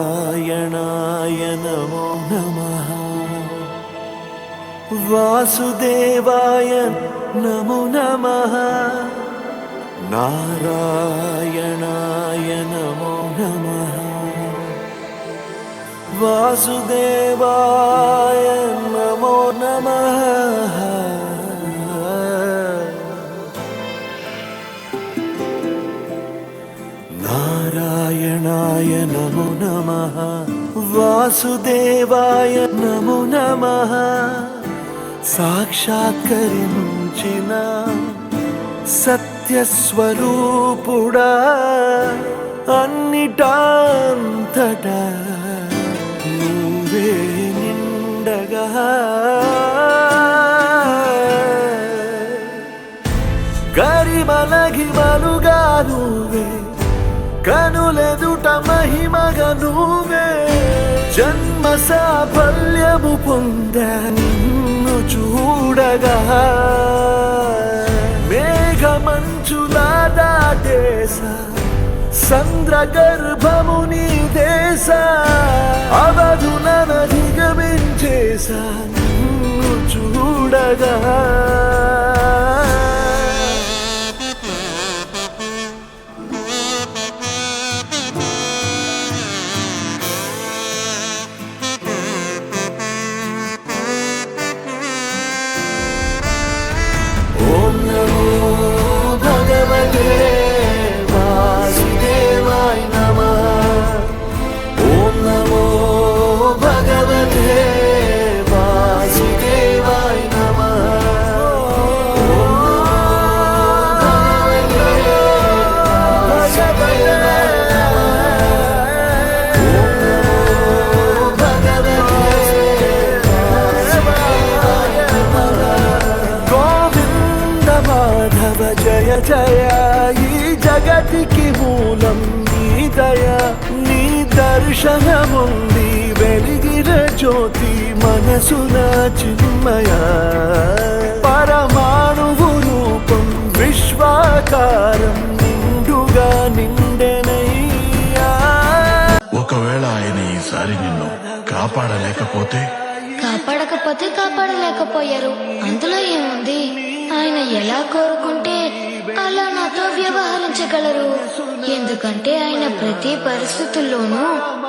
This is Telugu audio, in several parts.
నారాయణాయ నమో నమః వాసుదేవాయ నమో నమః నారాయణాయ నమో నమః వాసుదేవాయ నమో నమః నారాయణాయ నమో నమః వాసుదేవాయ నమో నమః సాక్షాత్కరించిన సత్యస్వరూపుడా అన్నిటాంతటా నువ్వే నిండగా గరిమలగిమలుగా నువ్వే కనులెదుట మహిమగా నువ్వే జన్మ సాఫల్యము పొందా నిన్ను చూడగా మేఘమంచులా దాటేసా సంద్ర గర్భము నీ దేశ అవధులనధిగమించేసా నిన్ను చూడగా జయ జయ ఈ జగతికి మూలం నీ దయ నీ దర్శనముంది వెలిగిన జ్యోతి మనసున చిన్మయ పరమాణువు రూపం విశ్వాకారం నిండుగా నిండెనయ్యా. ఒకవేళ ఆయన ఈసారి నిన్ను కాపాడలేకపోయారు. అందులో ఏముంది? ఆయన ఎలా కోరుకుంటే అలా నాతో వ్యవహరించగలరు. ఎందుకంటే ఆయన ప్రతి పరిస్థితుల్లోనూ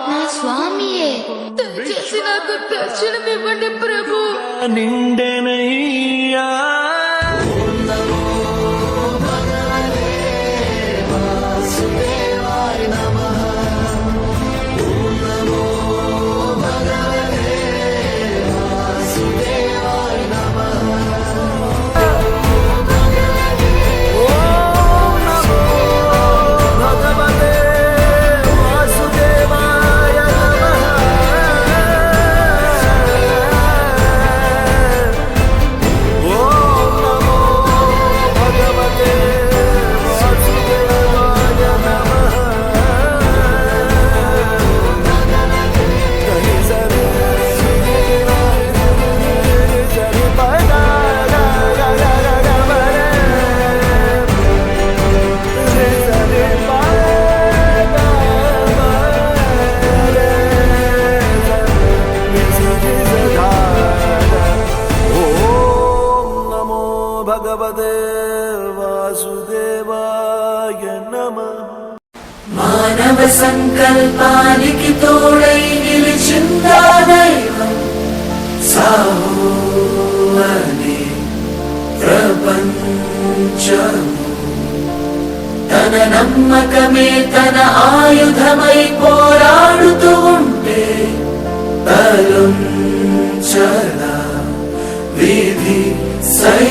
నా స్వామియే. దయచేసి నాకు దర్శనమివ్వండి ప్రభు. నిండెనయ్యా భగవతే వాసుదేవాయ నమః. మానవ సంకల్పానికి తోడై నిలిచిందా దైవం సాహో అనే ప్రపంచము తన నమ్మకమే తన ఆయుధమై పోరాడుతూ ఉంటే తలుంచదా విధి సై